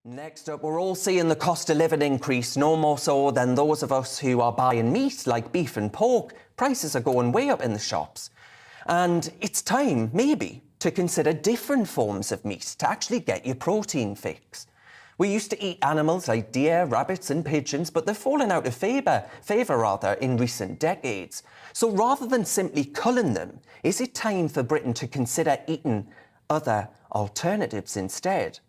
Next up, we're all seeing the cost of living increase, no more so than those of us who are buying meat like beef and pork. Prices are going way up in the shops. And it's time, maybe, to consider different forms of meat to actually get your protein fix. We used to eat animals like deer, rabbits and pigeons, but they've fallen out of favour in recent decades. So rather than simply culling them, is it time for Britain to consider eating other alternatives instead?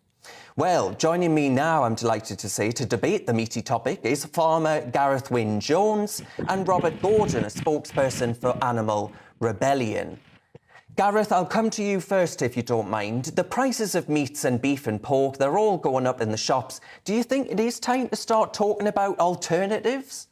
Well, joining me now, I'm delighted to say, to debate the meaty topic is farmer Gareth Wyn-Jones and Robert Gorden, a spokesperson for Animal Rebellion. Gareth, I'll come to you first, if you don't mind. The prices of meats and beef and pork, they're all going up in the shops. Do you think it is time to start talking about alternatives?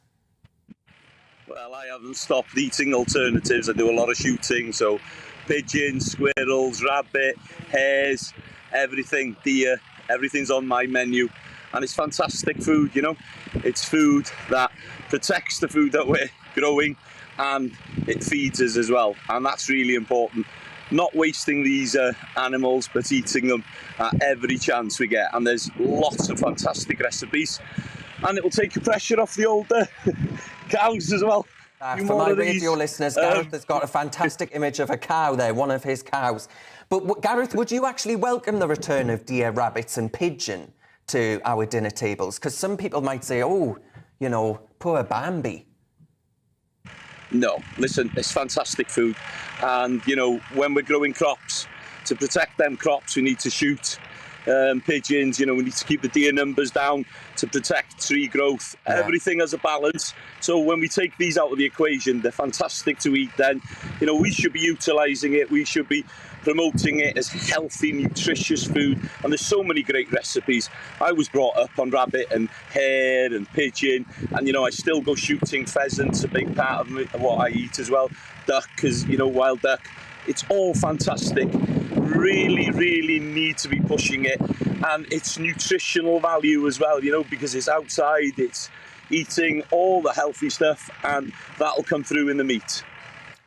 Well, I haven't stopped eating alternatives. I do a lot of shooting, so pigeons, squirrels, rabbit, hares, everything, deer, everything's on my menu. And it's fantastic food, you know. It's food that protects the food that we're growing and it feeds us as well. And that's really important. Not wasting these animals, but eating them at every chance we get. And there's lots of fantastic recipes. And it will take the pressure off the older cows as well. For my radio listeners, Gareth has got a fantastic image of a cow there, one of his cows. But Gareth, would you actually welcome the return of deer, rabbits and pigeon to our dinner tables? Because some people might say, oh, you know, poor Bambi. No, listen, it's fantastic food. And, you know, when we're growing crops, to protect them crops, we need to shoot pigeons, you know, we need to keep the deer numbers down to protect tree growth. Yeah. Everything has a balance. So when we take these out of the equation, they're fantastic to eat then. You know, we should be utilising it. We should be promoting it as healthy, nutritious food. And there's so many great recipes. I was brought up on rabbit and hare and pigeon. And, you know, I still go shooting pheasants, a big part of what I eat as well. Duck, because, you know, wild duck. It's all fantastic. Really need to be pushing it, and its nutritional value as well, you know, because it's outside, it's eating all the healthy stuff, and that'll come through in the meat.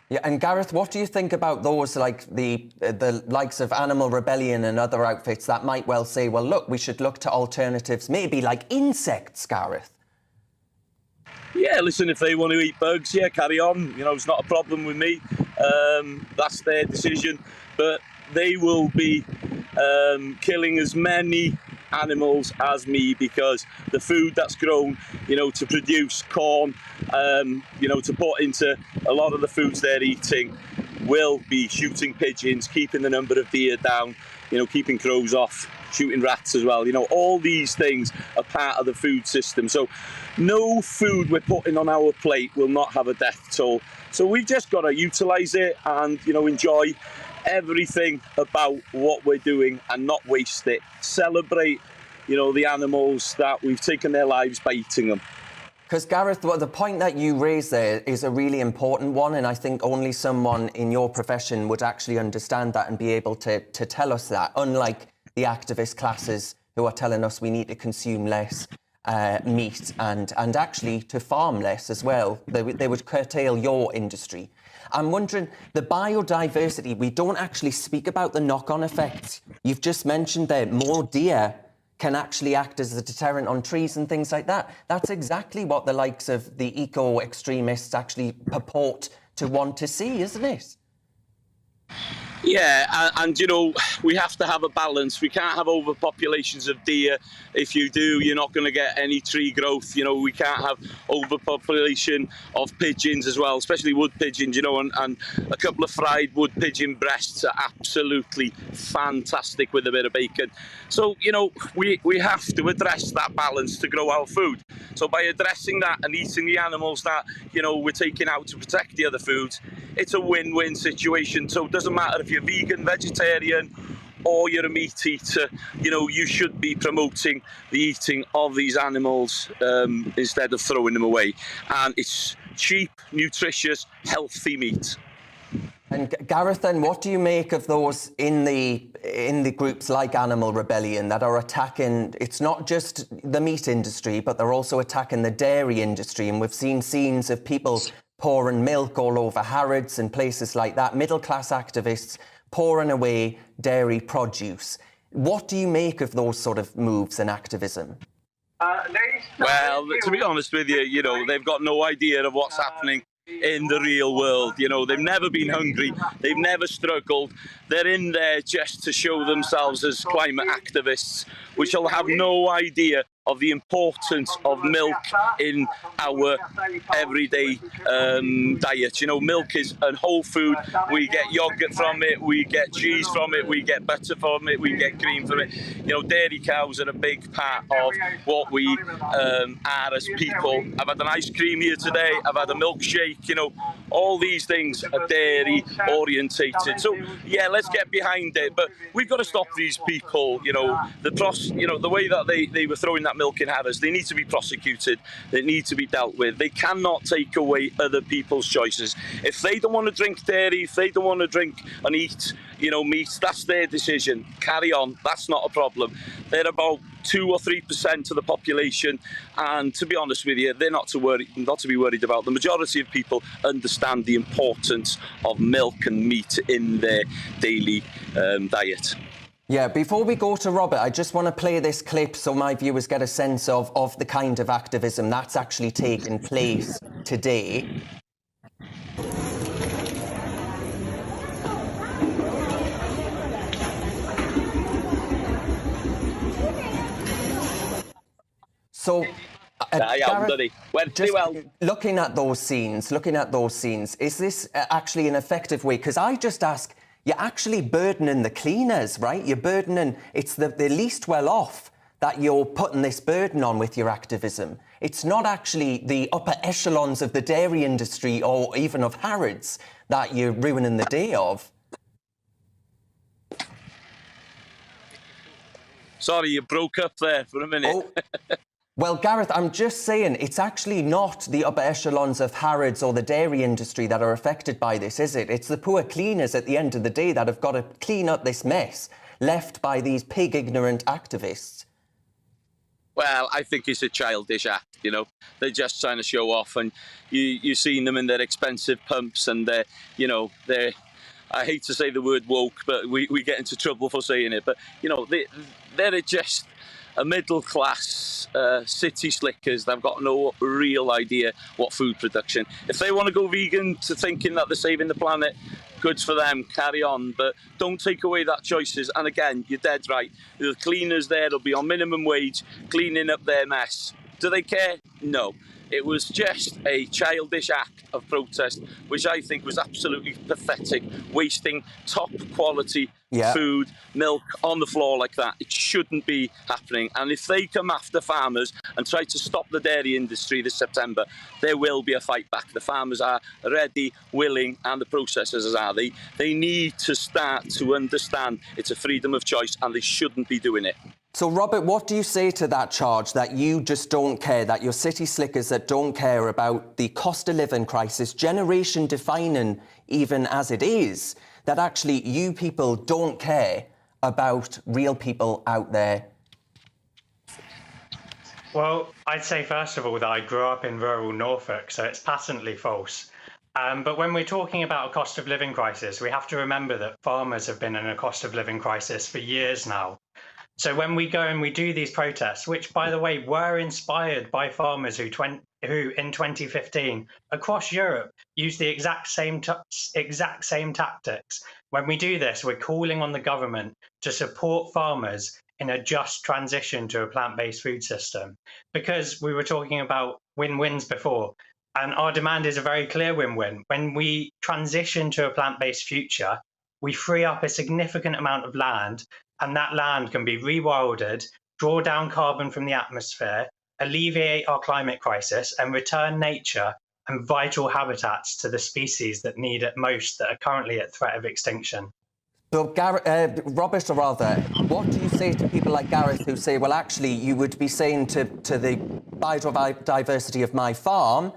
Yeah, and Gareth, what do you think about those like the likes of Animal Rebellion and other outfits that might well say, well, look, we should look to alternatives, maybe like insects, Gareth? Yeah, listen, if they want to eat bugs, yeah, carry on. You know, it's not a problem with me. That's their decision. But they will be killing as many animals as me, because the food that's grown, you know, to produce corn, you know, to put into a lot of the foods they're eating, will be shooting pigeons, keeping the number of deer down, you know, keeping crows off, shooting rats as well. You know, all these things are part of the food system. So no food we're putting on our plate will not have a death toll. So we've just got to utilise it and, you know, enjoy everything about what we're doing and not waste it. Celebrate, you know, the animals that we've taken their lives by eating them. Because, Gareth, well, the point that you raised there is a really important one, and I think only someone in your profession would actually understand that and be able to tell us that, unlike the activist classes who are telling us we need to consume less meat and actually to farm less as well. They would curtail your industry. I'm wondering, the biodiversity, we don't actually speak about the knock-on effects. You've just mentioned that more deer can actually act as a deterrent on trees and things like that. That's exactly what the likes of the eco-extremists actually purport to want to see, isn't it? Yeah, and you know, we have to have a balance. We can't have overpopulations of deer. If you do, you're not going to get any tree growth. You know, we can't have overpopulation of pigeons as well, especially wood pigeons, you know, and a couple of fried wood pigeon breasts are absolutely fantastic with a bit of bacon. So, you know, we have to address that balance to grow our food. So by addressing that and eating the animals that, you know, we're taking out to protect the other foods, it's a win-win situation. So it doesn't matter if you're vegan, vegetarian, or you're a meat eater, you know, you should be promoting the eating of these animals instead of throwing them away. And it's cheap, nutritious, healthy meat. And Gareth, then, what do you make of those in the groups like Animal Rebellion that are attacking, it's not just the meat industry, but they're also attacking the dairy industry? And we've seen scenes of people pouring milk all over Harrods and places like that, middle-class activists pouring away dairy produce. What do you make of those sort of moves and activism? Well, to be honest with you, they've got no idea of what's happening in the real world. They've never been hungry, they've never struggled. They're in there just to show themselves as climate activists, which will have no idea of the importance of milk in our everyday diet. Milk is a whole food. We get yogurt from it, we get cheese from it, we get butter from it, we get cream from it. Dairy cows are a big part of what we are as people. I've had an ice cream here today, I've had a milkshake, all these things are dairy orientated. So yeah, let's get behind it, but we've got to stop these people. The way that they were throwing that milk in Harrods, they need to be prosecuted, they need to be dealt with. They cannot take away other people's choices. If they don't want to drink dairy, if they don't want to drink and eat meat, that's their decision. Carry on, that's not a problem. They're about 2 or 3% of the population, and to be honest with you, they're not to be worried about. The majority of people understand the importance of milk and meat in their daily diet. Yeah, before we go to Robert, I just want to play this clip so my viewers get a sense of the kind of activism that's actually taken place today. So, looking at those scenes, is this actually an effective way? Because I just ask, you're actually burdening the cleaners, right? You're burdening, it's the least well off that you're putting this burden on with your activism. It's not actually the upper echelons of the dairy industry or even of Harrods that you're ruining the day of. Sorry, you broke up there for a minute. Oh. Well, Gareth, I'm just saying, it's actually not the upper echelons of Harrods or the dairy industry that are affected by this, is it? It's the poor cleaners at the end of the day that have got to clean up this mess left by these pig-ignorant activists. Well, I think it's a childish act, They're just trying to show off, and you've seen them in their expensive pumps, and they're, I hate to say the word woke, but we get into trouble for saying it, but, they're just a middle-class city slickers. They've got no real idea what food production. If they want to go vegan to thinking that they're saving the planet, good for them, carry on, but don't take away that choices. And again, you're dead right. The cleaners there, they'll be on minimum wage, cleaning up their mess. Do they care? No. It was just a childish act of protest, which I think was absolutely pathetic, wasting top quality food, milk on the floor like that. It shouldn't be happening. And if they come after farmers and try to stop the dairy industry this September, there will be a fight back. The farmers are ready, willing, and the processors are. They need to start to understand it's a freedom of choice, and they shouldn't be doing it. So, Robert, what do you say to that charge that you just don't care, that you're city slickers that don't care about the cost of living crisis, generation defining even as it is, that actually you people don't care about real people out there? Well, I'd say, first of all, that I grew up in rural Norfolk, so it's patently false. But when we're talking about a cost of living crisis, we have to remember that farmers have been in a cost of living crisis for years now. So when we go and we do these protests, which, by the way, were inspired by farmers who in 2015 across Europe used the exact same tactics. When we do this, we're calling on the government to support farmers in a just transition to a plant-based food system, because we were talking about win-wins before. And our demand is a very clear win-win. When we transition to a plant-based future, we free up a significant amount of land, and that land can be rewilded, draw down carbon from the atmosphere, alleviate our climate crisis, and return nature and vital habitats to the species that need it most, that are currently at threat of extinction. So, Robert, or rather, what do you say to people like Gareth who say, well, actually, you would be saying to the biodiversity of my farm,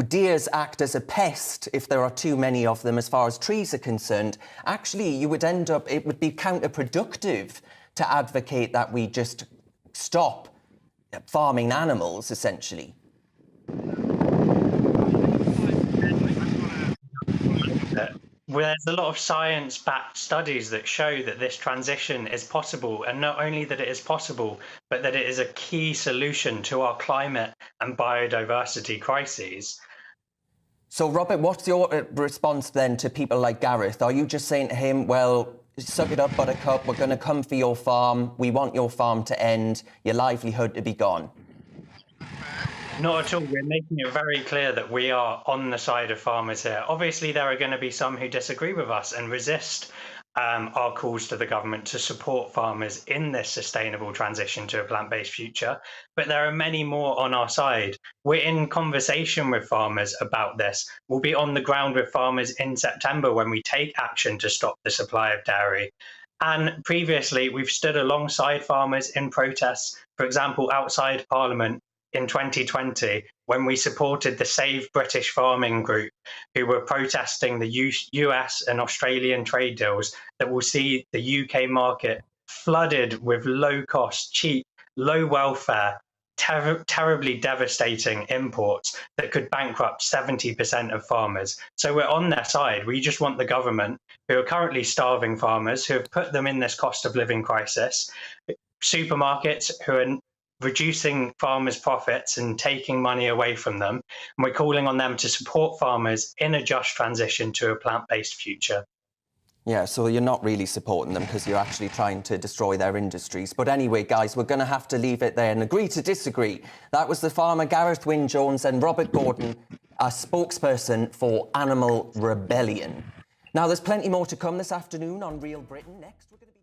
deers act as a pest if there are too many of them as far as trees are concerned. Actually, you would end up, it would be counterproductive to advocate that we just stop farming animals, essentially. There's a lot of science-backed studies that show that this transition is possible, and not only that it is possible, but that it is a key solution to our climate and biodiversity crises. So, Robert, what's your response then to people like Gareth? Are you just saying to him, well, suck it up, Buttercup, we're going to come for your farm, we want your farm to end, your livelihood to be gone? Not at all. We're making it very clear that we are on the side of farmers here. Obviously, there are going to be some who disagree with us and resist our calls to the government to support farmers in this sustainable transition to a plant-based future. But there are many more on our side. We're in conversation with farmers about this. We'll be on the ground with farmers in September when we take action to stop the supply of dairy. And previously, we've stood alongside farmers in protests, for example, outside Parliament in 2020, when we supported the Save British Farming group, who were protesting the US and Australian trade deals that will see the UK market flooded with low-cost, cheap, low welfare, terribly devastating imports that could bankrupt 70% of farmers. So we're on their side. We just want the government, who are currently starving farmers, who have put them in this cost of living crisis, supermarkets who are reducing farmers' profits and taking money away from them. And we're calling on them to support farmers in a just transition to a plant-based future. Yeah, so you're not really supporting them because you're actually trying to destroy their industries. But anyway, guys, we're going to have to leave it there and agree to disagree. That was the farmer Gareth Wynne-Jones and Robert Gorden, a spokesperson for Animal Rebellion. Now, there's plenty more to come this afternoon on Real Britain. Next, we're going to